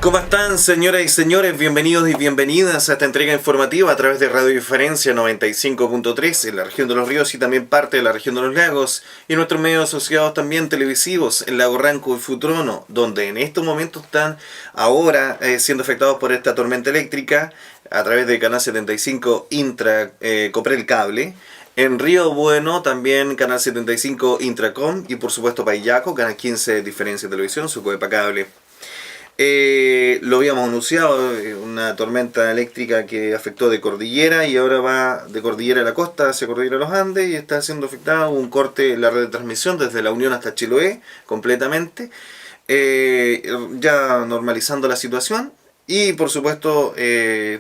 ¿Cómo están, señoras y señores? Bienvenidos y bienvenidas a esta entrega informativa a través de Radio Diferencia 95.3 en la región de Los Ríos y también parte de la región de Los Lagos y nuestros medios asociados también televisivos en Lago Ranco y Futrono, donde en estos momentos están ahora siendo afectados por esta tormenta eléctrica a través de Canal 75 Intra Coprel Cable. En Río Bueno también Canal 75 Intracom y por supuesto Payaco, Canal 15 Diferencia Televisión, su Coepa Cable. Lo habíamos anunciado, una tormenta eléctrica que afectó de cordillera y ahora va de cordillera a la costa hacia cordillera a los Andes y está siendo afectada un corte en la red de transmisión desde La Unión hasta Chiloé completamente, ya normalizando la situación y por supuesto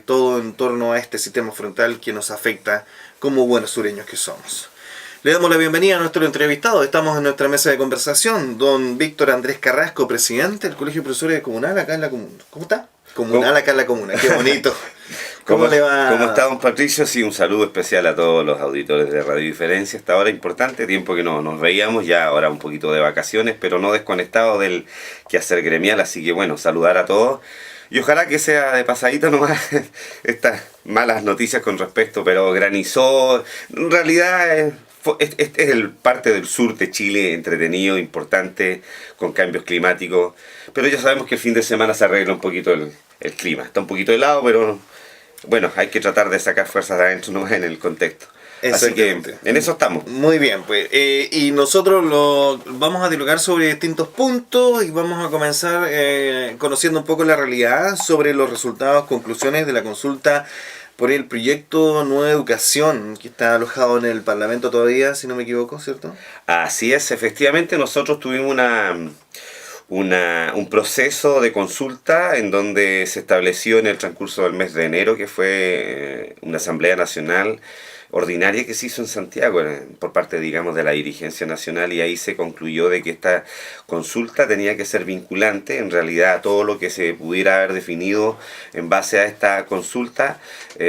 todo en torno a este sistema frontal que nos afecta como buenos sureños que somos. Le damos la bienvenida a nuestro entrevistado. Estamos en nuestra mesa de conversación. Don Víctor Andrés Carrasco, presidente del Colegio de Profesores Comunal acá en la comuna. ¿Cómo está? Comunal acá en la comuna. Qué bonito. ¿Cómo le va? ¿Cómo está, don Patricio? Sí, un saludo especial a todos los auditores de Radio Diferencia. Esta hora importante, tiempo que no nos veíamos, ya ahora un poquito de vacaciones, pero no desconectado del quehacer gremial. Así que bueno, saludar a todos. Y ojalá que sea de pasadita nomás estas malas noticias con respecto, pero granizó. En realidad este es el parte del sur de Chile, entretenido, importante, con cambios climáticos. Pero ya sabemos que el fin de semana se arregla un poquito el clima. Está un poquito helado, pero bueno, hay que tratar de sacar fuerzas de adentro nomás en el contexto. Así que en eso estamos. Muy bien, pues. Y nosotros vamos a dialogar sobre distintos puntos y vamos a comenzar conociendo un poco la realidad sobre los resultados, conclusiones de la consulta por el proyecto Nueva Educación, que está alojado en el Parlamento todavía, si no me equivoco, ¿cierto? Así es, efectivamente nosotros tuvimos un proceso de consulta en donde se estableció en el transcurso del mes de enero, que fue una Asamblea Nacional ordinaria que se hizo en Santiago por parte, digamos, de la dirigencia nacional, y ahí se concluyó de que esta consulta tenía que ser vinculante. En realidad todo lo que se pudiera haber definido en base a esta consulta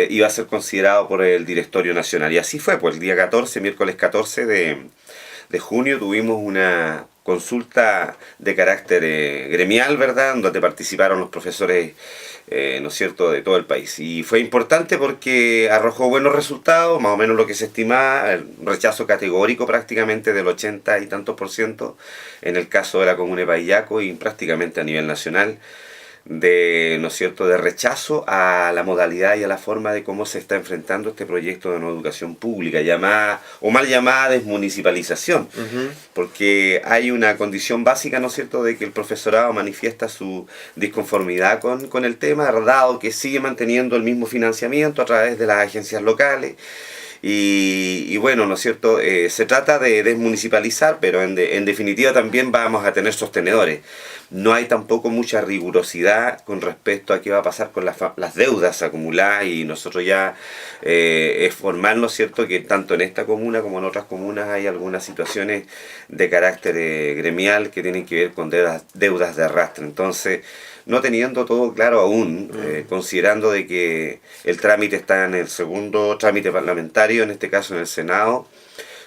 iba a ser considerado por el Directorio Nacional, y así fue. Pues el día 14, miércoles 14 de junio, tuvimos una consulta de carácter gremial, ¿verdad?, donde participaron los profesores ¿no es cierto?, de todo el país. Y fue importante porque arrojó buenos resultados, más o menos lo que se estimaba, el rechazo categórico prácticamente del 80 y tantos % en el caso de la comuna de Payaco y prácticamente a nivel nacional, ¿no es cierto?, de rechazo a la modalidad y a la forma de cómo se está enfrentando este proyecto de nueva educación pública, llamada o mal llamada desmunicipalización, porque hay una condición básica, ¿no es cierto?, de que el profesorado manifiesta su disconformidad con el tema, dado que sigue manteniendo el mismo financiamiento a través de las agencias locales. Y bueno, ¿no es cierto?, se trata de desmunicipalizar, pero en definitiva también vamos a tener sostenedores. No hay tampoco mucha rigurosidad con respecto a qué va a pasar con las deudas acumuladas, y nosotros ya es formal, ¿no es cierto?, que tanto en esta comuna como en otras comunas hay algunas situaciones de carácter gremial que tienen que ver con deudas de arrastre. Entonces, no teniendo todo claro aún, considerando de que el trámite está en el segundo trámite parlamentario, en este caso en el Senado,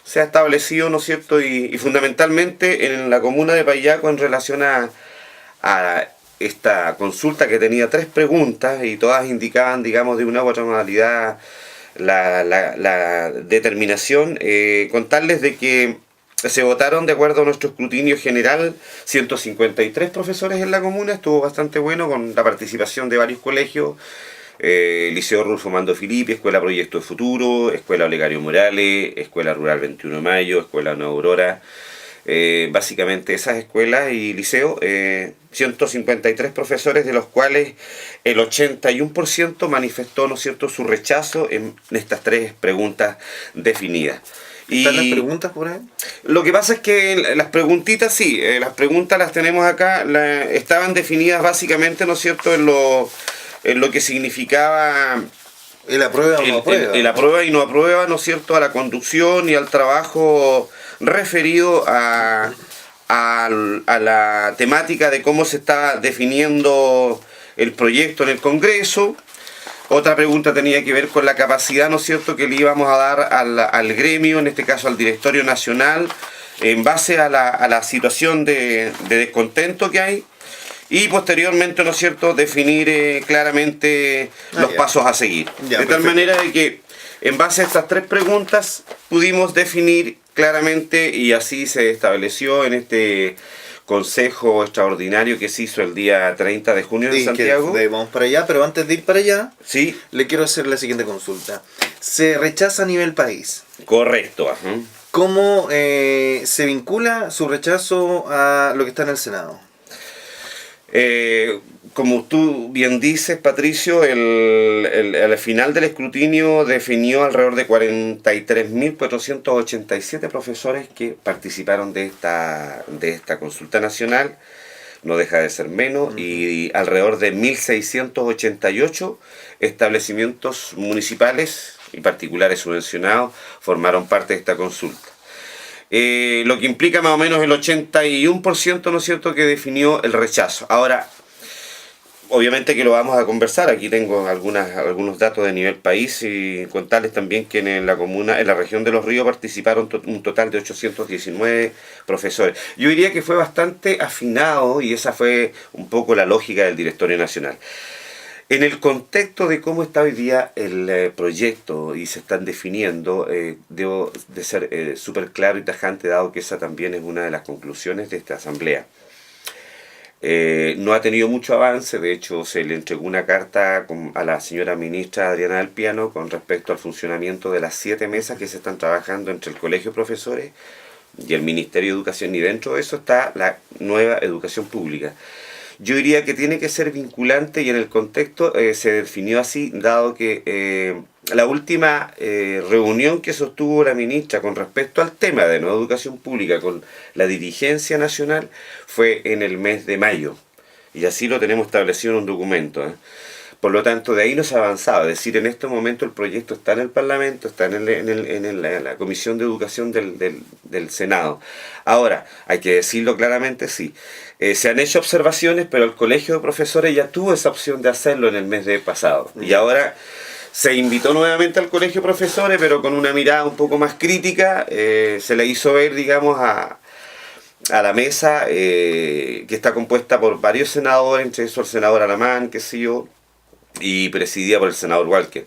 se ha establecido, ¿no es cierto?, y fundamentalmente en la comuna de Payaco, en relación a esta consulta que tenía 3 preguntas y todas indicaban, digamos, de una u otra modalidad la determinación, contarles de que se votaron de acuerdo a nuestro escrutinio general 153 profesores en la comuna. Estuvo bastante bueno con la participación de varios colegios, Liceo Rulfo Mando Filippi, Escuela Proyecto de Futuro, Escuela Olegario Morales, Escuela Rural 21 de Mayo, Escuela Nueva Aurora. Básicamente esas escuelas y liceos, 153 profesores, de los cuales el 81% manifestó, ¿no es cierto?, su rechazo en estas 3 preguntas definidas. ¿Están las preguntas por ahí? Lo que pasa es que las preguntitas, sí, las preguntas las tenemos acá, estaban definidas básicamente, ¿no es cierto?, en lo que significaba el aprueba o no aprueba. El aprueba y no aprueba, ¿no es cierto?, a la conducción y al trabajo referido a la temática de cómo se está definiendo el proyecto en el Congreso. Otra pregunta tenía que ver con la capacidad, ¿no es cierto?, que le íbamos a dar al gremio, en este caso al Directorio Nacional, en base a la situación de descontento que hay. y posteriormente, ¿no es cierto?, definir claramente los pasos a seguir. Ya, de tal perfecto. manera de que en base a estas 3 preguntas pudimos definir claramente y así se estableció en este consejo extraordinario que se hizo el día 30 de junio en Y Santiago. que vamos para allá, pero antes de ir para allá, Sí, le quiero hacer la siguiente consulta. Se rechaza a nivel país. correcto. Ajá. ¿Cómo se vincula su rechazo a lo que está en el Senado? Como tú bien dices, Patricio, al final del escrutinio definió alrededor de 43.487 profesores que participaron de esta consulta nacional, no deja de ser menos, y alrededor de 1.688 establecimientos municipales y particulares subvencionados formaron parte de esta consulta. Lo que implica más o menos el 81%, ¿no es cierto?, que definió el rechazo. Ahora, obviamente que lo vamos a conversar, aquí tengo algunos datos de nivel país y contarles también que en la comuna, en la región de Los Ríos participaron un total de 819 profesores. Yo diría que fue bastante afinado y esa fue un poco la lógica del Directorio Nacional. En el contexto de cómo está hoy día el proyecto y se están definiendo, debo de ser súper claro y tajante, dado que esa también es una de las conclusiones de esta asamblea. No ha tenido mucho avance, de hecho se le entregó una carta a la señora ministra Adriana del Piano con respecto al funcionamiento de las 7 mesas que se están trabajando entre el Colegio de Profesores y el Ministerio de Educación, y dentro de eso está la nueva educación pública. Yo diría que tiene que ser vinculante y en el contexto se definió así, dado que la última reunión que sostuvo la ministra con respecto al tema de nueva educación pública con la dirigencia nacional fue en el mes de mayo. Y así lo tenemos establecido en un documento. Por lo tanto, de ahí no se ha avanzado. Es decir, en este momento el proyecto está en el Parlamento, está en la Comisión de Educación del Senado. Ahora, hay que decirlo claramente, sí. Se han hecho observaciones, pero el Colegio de Profesores ya tuvo esa opción de hacerlo en el mes de pasado. Y ahora se invitó nuevamente al Colegio de Profesores, pero con una mirada un poco más crítica. Se le hizo ver, digamos, a la mesa que está compuesta por varios senadores, entre eso el senador Alamán, qué sé yo, y presidida por el senador Walker.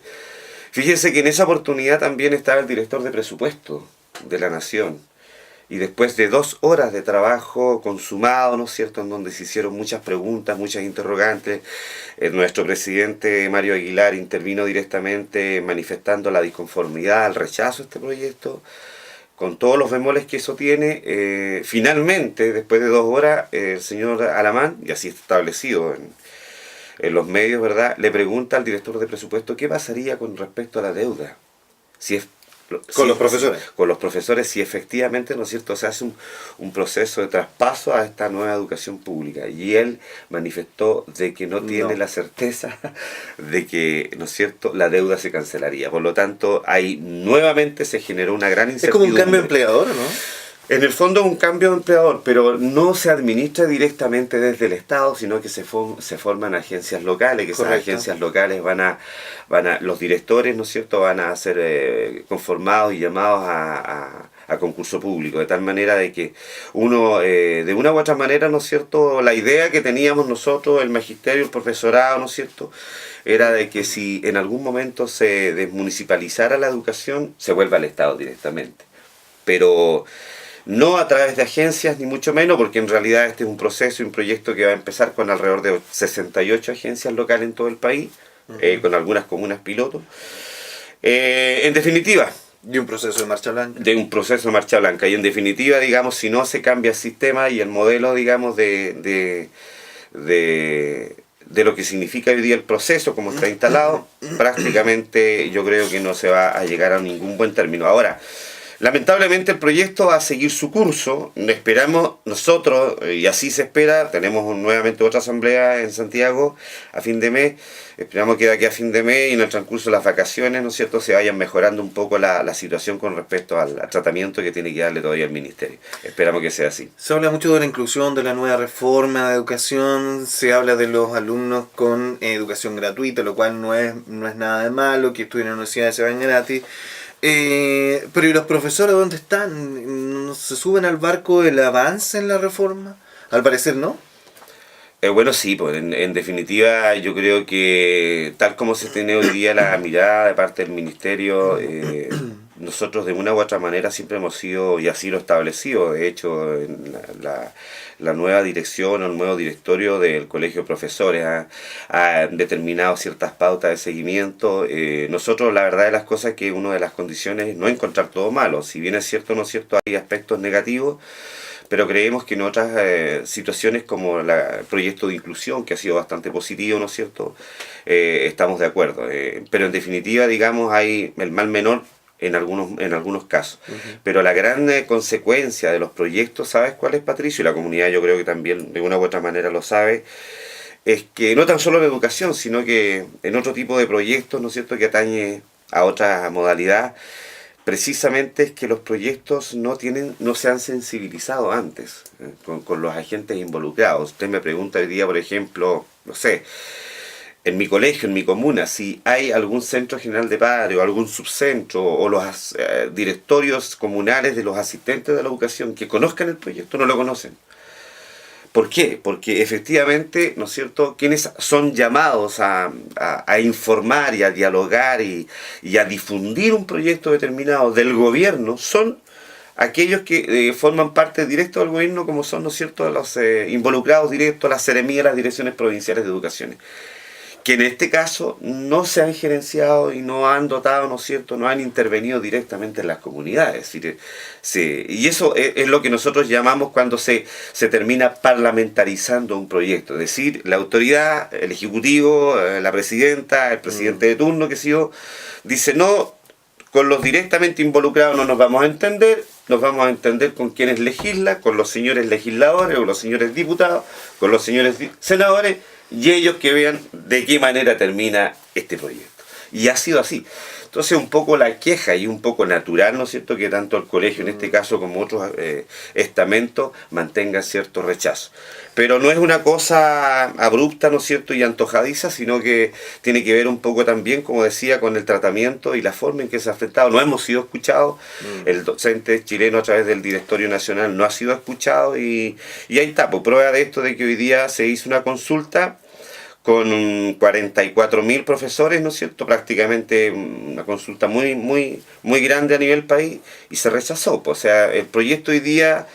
Fíjense que en esa oportunidad también estaba el director de presupuesto de la Nación. Y después de 2 horas de trabajo consumado, ¿no es cierto?, en donde se hicieron muchas preguntas, muchas interrogantes, nuestro presidente Mario Aguilar intervino directamente manifestando la disconformidad, el rechazo a este proyecto, con todos los bemoles que eso tiene. Finalmente, después de 2 horas, el señor Alamán, y así está establecido en los medios, ¿verdad?, le pregunta al director de presupuesto qué pasaría con respecto a la deuda. Si es Con los profesores. Con los profesores, si efectivamente, ¿no es cierto?, se hace un proceso de traspaso a esta nueva educación pública. Y él manifestó de que no tiene la certeza de que, ¿no es cierto?, la deuda se cancelaría. Por lo tanto, ahí nuevamente se generó una gran Es como incertidumbre. un cambio empleador, ¿no? En el fondo es un cambio de empleador, pero no se administra directamente desde el Estado, sino que se forman agencias locales, que Correcto. esas agencias locales los directores, ¿no es cierto?, van a ser conformados y llamados a concurso público, de tal manera de que uno, de una u otra manera, ¿no es cierto?, la idea que teníamos nosotros, el magisterio, el profesorado, ¿no es cierto?, era de que si en algún momento se desmunicipalizara la educación, se vuelva al Estado directamente. Pero no a través de agencias, ni mucho menos, porque en realidad este es un proceso y un proyecto que va a empezar con alrededor de 68 agencias locales en todo el país, con algunas comunas pilotos. En definitiva, Y un proceso de marcha blanca. de un proceso de marcha blanca. Y en definitiva, digamos, si no se cambia el sistema y el modelo, digamos, de lo que significa hoy día el proceso, como está instalado, prácticamente yo creo que no se va a llegar a ningún buen término. Ahora, lamentablemente el proyecto va a seguir su curso, esperamos nosotros, y así se espera, tenemos nuevamente otra asamblea en Santiago a fin de mes, esperamos que de aquí a fin de mes y en el transcurso de las vacaciones, ¿no es cierto?, se vayan mejorando un poco la situación con respecto al tratamiento que tiene que darle todavía el Ministerio. Esperamos que sea así. Se habla mucho de la inclusión, de la nueva reforma de educación, se habla de los alumnos con educación gratuita, lo cual no es nada de malo, que estudien en la universidad se vayan gratis. Pero ¿y los profesores dónde están? ¿No se suben al barco del avance en la reforma? Al parecer no. Bueno, sí, pues en definitiva yo creo que tal como se tiene hoy día la mirada de parte del Ministerio, nosotros de una u otra manera siempre hemos sido, y así lo establecido, de hecho, en la nueva dirección o el nuevo directorio del Colegio de Profesores ha determinado ciertas pautas de seguimiento. Nosotros la verdad de las cosas es que una de las condiciones es no encontrar todo malo, si bien es cierto o no es cierto, hay aspectos negativos, pero creemos que en otras situaciones como el proyecto de inclusión, que ha sido bastante positivo, ¿no es cierto?, estamos de acuerdo. Pero en definitiva, digamos, hay el mal menor en algunos casos. Pero la gran consecuencia de los proyectos, ¿sabes cuál es, Patricio? Y la comunidad yo creo que también de una u otra manera lo sabe, es que no tan solo en educación, sino que en otro tipo de proyectos, ¿no es cierto?, que atañe a otra modalidad, precisamente es que los proyectos no se han sensibilizado antes con los agentes involucrados. Usted me pregunta hoy día, por ejemplo, no sé, en mi colegio, en mi comuna, si hay algún centro general de padres o algún subcentro o los directorios comunales de los asistentes de la educación que conozcan el proyecto, no lo conocen. ¿Por qué? Porque efectivamente, ¿no es cierto?, quienes son llamados a informar y a dialogar y a difundir un proyecto determinado del gobierno son aquellos que forman parte directa del gobierno, como son, ¿no es cierto?, los involucrados directos, las seremías, las direcciones provinciales de educación, que en este caso no se han gerenciado y no han dotado, ¿no es cierto?, no han intervenido directamente en las comunidades. Y eso es lo que nosotros llamamos cuando se termina parlamentarizando un proyecto. Es decir, la autoridad, el ejecutivo, la presidenta, el presidente de turno, que sé yo, dice no, con los directamente involucrados no nos vamos a entender, nos vamos a entender con quienes legislan, con los señores legisladores o los señores diputados, con los señores senadores, y ellos que vean de qué manera termina este proyecto. Y ha sido así. Entonces un poco la queja y un poco natural, ¿no es cierto?, que tanto el colegio en este caso como otros estamentos mantengan cierto rechazo. Pero no es una cosa abrupta, ¿no es cierto?, y antojadiza, sino que tiene que ver un poco también, como decía, con el tratamiento y la forma en que se ha afectado. No hemos sido escuchados, el docente chileno a través del Directorio Nacional no ha sido escuchado y ahí está, por prueba de esto de que hoy día se hizo una consulta con 44.000 profesores, ¿no es cierto?, prácticamente una consulta muy grande a nivel país, y se rechazó. O sea, el proyecto hoy día,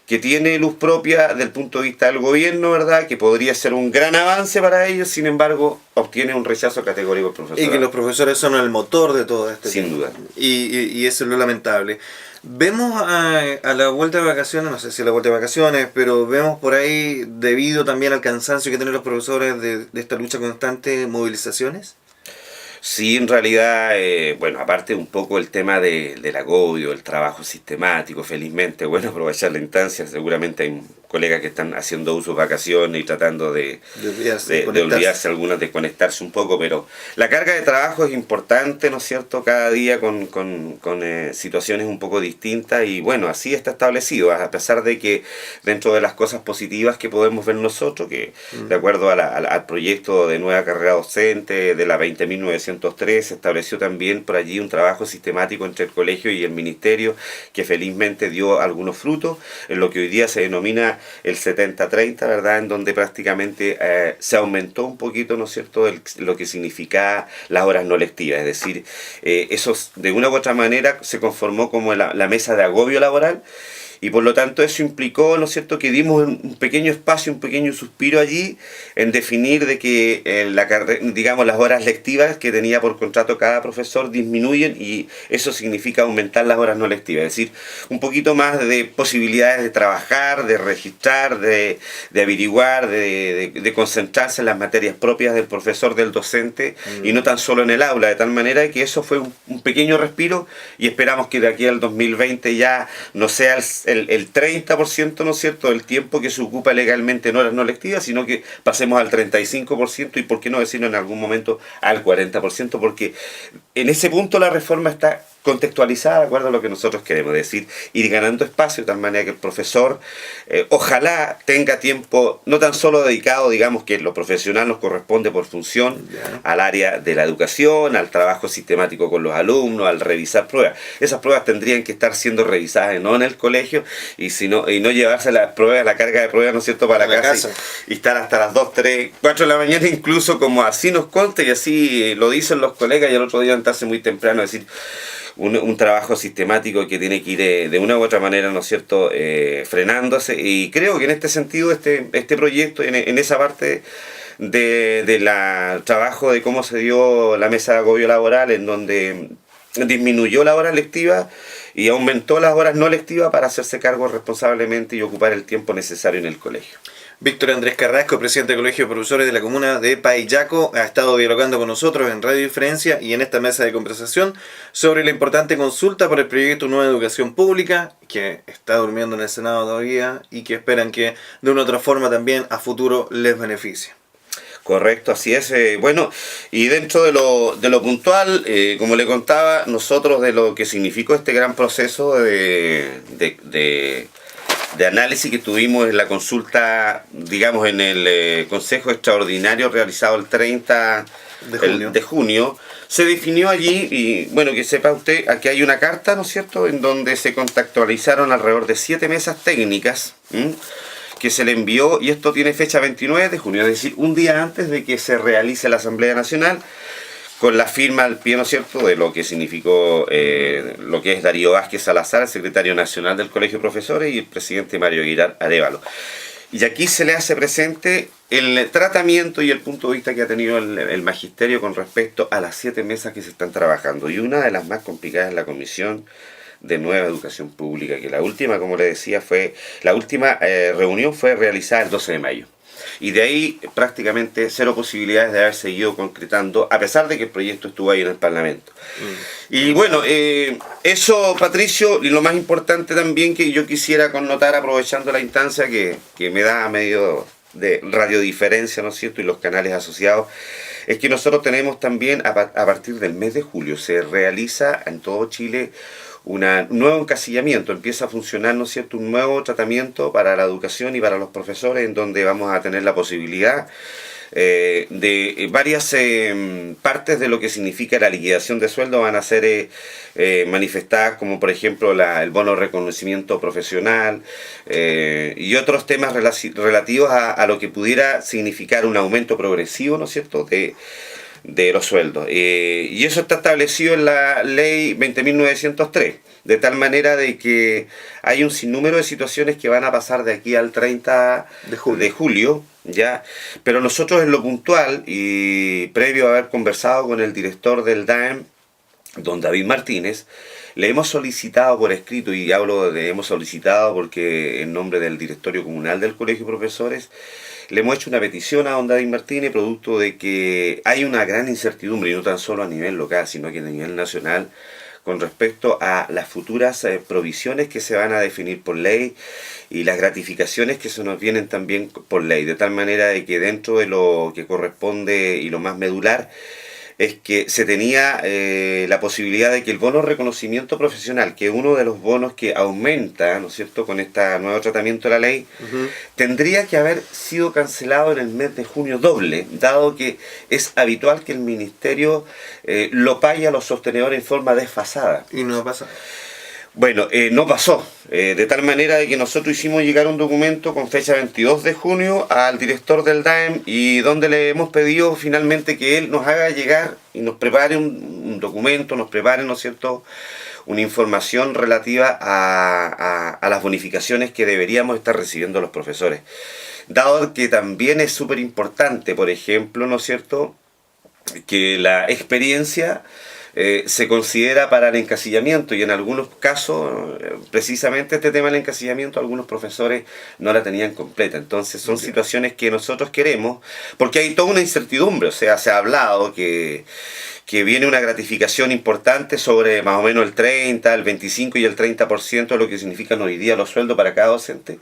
que tiene luz propia del punto de vista del gobierno, ¿verdad?, que podría ser un gran avance para ellos, sin embargo, obtiene un rechazo categórico del profesor. Y que los profesores son el motor de todo este Sin tema. duda. Y eso es lo lamentable. Vemos a la vuelta de vacaciones, no sé si a la vuelta de vacaciones, pero vemos por ahí, debido también al cansancio que tienen los profesores de esta lucha constante, movilizaciones. Sí, en realidad, bueno, aparte un poco el tema del agobio, el trabajo sistemático, felizmente, bueno, aprovechar la instancia, seguramente hay colegas que están haciendo uso de vacaciones y tratando de olvidarse algunas, de conectarse un poco, pero la carga de trabajo es importante, ¿no es cierto?, cada día con situaciones un poco distintas, y bueno, así está establecido, a pesar de que dentro de las cosas positivas que podemos ver nosotros, que de acuerdo al proyecto de nueva carrera docente de la 20.903, se estableció también por allí un trabajo sistemático entre el colegio y el ministerio, que felizmente dio algunos frutos, en lo que hoy día se denomina el 70-30, ¿verdad?, en donde prácticamente se aumentó un poquito, ¿no es cierto?, lo que significa las horas no lectivas, es decir, eso de una u otra manera se conformó como la mesa de agobio laboral, y por lo tanto eso implicó, ¿no es cierto?, que dimos un pequeño espacio, un pequeño suspiro allí en definir de que digamos, las horas lectivas que tenía por contrato cada profesor disminuyen, y eso significa aumentar las horas no lectivas, es decir, un poquito más de posibilidades de trabajar, de registrar, de averiguar, de concentrarse en las materias propias del profesor, del docente, y no tan solo en el aula, de tal manera que eso fue un pequeño respiro, y esperamos que de aquí al 2020 ya no sea el 30%, ¿no es cierto?, del tiempo que se ocupa legalmente en horas no lectivas, sino que pasemos al 35% y por qué no decirlo en algún momento al 40%, porque en ese punto la reforma está contextualizada de acuerdo a lo que nosotros queremos, es decir, ir ganando espacio de tal manera que el profesor ojalá tenga tiempo no tan solo dedicado, digamos que lo profesional nos corresponde por función al área de la educación, al trabajo sistemático con los alumnos, al revisar pruebas. Esas pruebas tendrían que estar siendo revisadas no en el colegio y no llevarse las pruebas, la carga de pruebas, ¿no es cierto?, para la casa y estar hasta las 2, 3, 4 de la mañana, incluso como así nos consta y así lo dicen los colegas, y el otro día levantarse muy temprano, es decir, un trabajo sistemático que tiene que ir de una u otra manera, ¿no es cierto?, frenándose, y creo que en este sentido este proyecto, en esa parte del trabajo de cómo se dio la mesa de agobio laboral, en donde disminuyó la hora lectiva y aumentó las horas no lectivas para hacerse cargo responsablemente y ocupar el tiempo necesario en el colegio. Víctor Andrés Carrasco, presidente del Colegio de Profesores de la Comuna de Paillaco, ha estado dialogando con nosotros en Radio Diferencia y en esta mesa de conversación sobre la importante consulta por el proyecto Nueva Educación Pública, que está durmiendo en el Senado todavía y que esperan que de una u otra forma también a futuro les beneficie. Correcto, así es. Bueno, y dentro de lo puntual, como le contaba, nosotros de lo que significó este gran proceso de análisis que tuvimos en la consulta, digamos, en el Consejo Extraordinario realizado el 30 de junio, se definió allí, y bueno, que sepa usted, aquí hay una carta, ¿no es cierto?, en donde se contextualizaron alrededor de 7 mesas técnicas, que se le envió, y esto tiene fecha 29 de junio, es decir, un día antes de que se realice la Asamblea Nacional, con la firma al pie, ¿no es cierto?, de lo que significó lo que es Darío Vázquez Salazar, el secretario nacional del Colegio de Profesores, y el presidente Mario Aguilar Arévalo. Y aquí se le hace presente el tratamiento y el punto de vista que ha tenido el magisterio con respecto a las 7 mesas que se están trabajando. Y una de las más complicadas es la Comisión de Nueva Educación Pública, que la última, como le decía, la última reunión fue realizada el 12 de mayo. Y de ahí prácticamente cero posibilidades de haber seguido concretando, a pesar de que el proyecto estuvo ahí en el Parlamento. Y bueno, eso, Patricio, y lo más importante también que yo quisiera connotar, aprovechando la instancia que me da a medio de radiodiferencia, ¿no es cierto?, y los canales asociados, es que nosotros tenemos también, a partir del mes de julio, se realiza en todo Chile un nuevo encasillamiento, empieza a funcionar, ¿no es cierto?, un nuevo tratamiento para la educación y para los profesores, en donde vamos a tener la posibilidad de varias partes de lo que significa la liquidación de sueldo van a ser manifestadas, como por ejemplo el bono de reconocimiento profesional y otros temas relativos a lo que pudiera significar un aumento progresivo, ¿no es cierto?, de los sueldos. Y eso está establecido en la ley 20.903, de tal manera de que hay un sinnúmero de situaciones que van a pasar de aquí al 30 de julio, ¿ya? Pero nosotros en lo puntual, y previo a haber conversado con el director del DAEM, don David Martínez, le hemos solicitado por escrito, y hemos solicitado porque en nombre del directorio comunal del Colegio de Profesores, le hemos hecho una petición a don David Martínez, producto de que hay una gran incertidumbre, y no tan solo a nivel local, sino que a nivel nacional, con respecto a las futuras provisiones que se van a definir por ley y las gratificaciones que se nos vienen también por ley, de tal manera de que dentro de lo que corresponde y lo más medular, es que se tenía la posibilidad de que el bono de reconocimiento profesional, que es uno de los bonos que aumenta, ¿no es cierto?, con este nuevo tratamiento de la ley, tendría que haber sido cancelado en el mes de junio doble, dado que es habitual que el ministerio lo pague a los sostenedores en forma desfasada. Y no pasa. Bueno, no pasó, de tal manera de que nosotros hicimos llegar un documento con fecha 22 de junio al director del DAEM, y donde le hemos pedido finalmente que él nos haga llegar y nos prepare un documento, nos prepare, ¿no es cierto?, una información relativa a las bonificaciones que deberíamos estar recibiendo los profesores. Dado que también es súper importante, por ejemplo, ¿no es cierto?, que la experiencia se considera para el encasillamiento, y en algunos casos, precisamente este tema del encasillamiento, algunos profesores no la tenían completa. Entonces son situaciones que nosotros queremos, porque hay toda una incertidumbre, o sea, se ha hablado que viene una gratificación importante sobre más o menos el 30, el 25 y el 30% de lo que significan hoy día los sueldos para cada docente,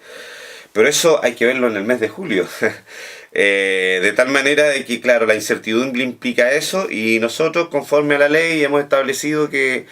pero eso hay que verlo en el mes de julio. De tal manera de que, claro, la incertidumbre implica eso, y nosotros, conforme a la ley, hemos establecido que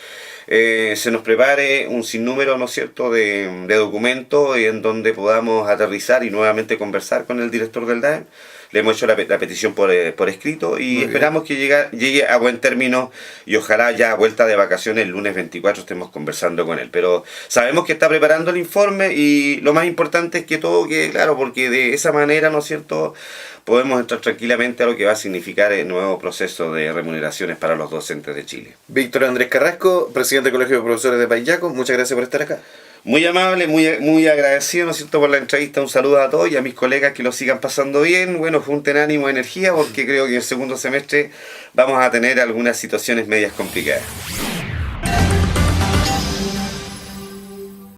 se nos prepare un sinnúmero, ¿no es cierto?, de documentos en donde podamos aterrizar y nuevamente conversar con el director del DAEM. Le hemos hecho la petición por escrito y esperamos que llegue a buen término y ojalá ya a vuelta de vacaciones el lunes 24 estemos conversando con él. Pero sabemos que está preparando el informe y lo más importante es que todo quede claro, porque de esa manera, ¿no es cierto?, podemos entrar tranquilamente a lo que va a significar el nuevo proceso de remuneraciones para los docentes de Chile. Víctor Andrés Carrasco, presidente del Colegio de Profesores de Paillaco, muchas gracias por estar acá. Muy amable, muy agradecido, ¿no es cierto?, por la entrevista. Un saludo a todos y a mis colegas que lo sigan pasando bien. Bueno, junten ánimo, energía, porque creo que en el segundo semestre vamos a tener algunas situaciones medias complicadas.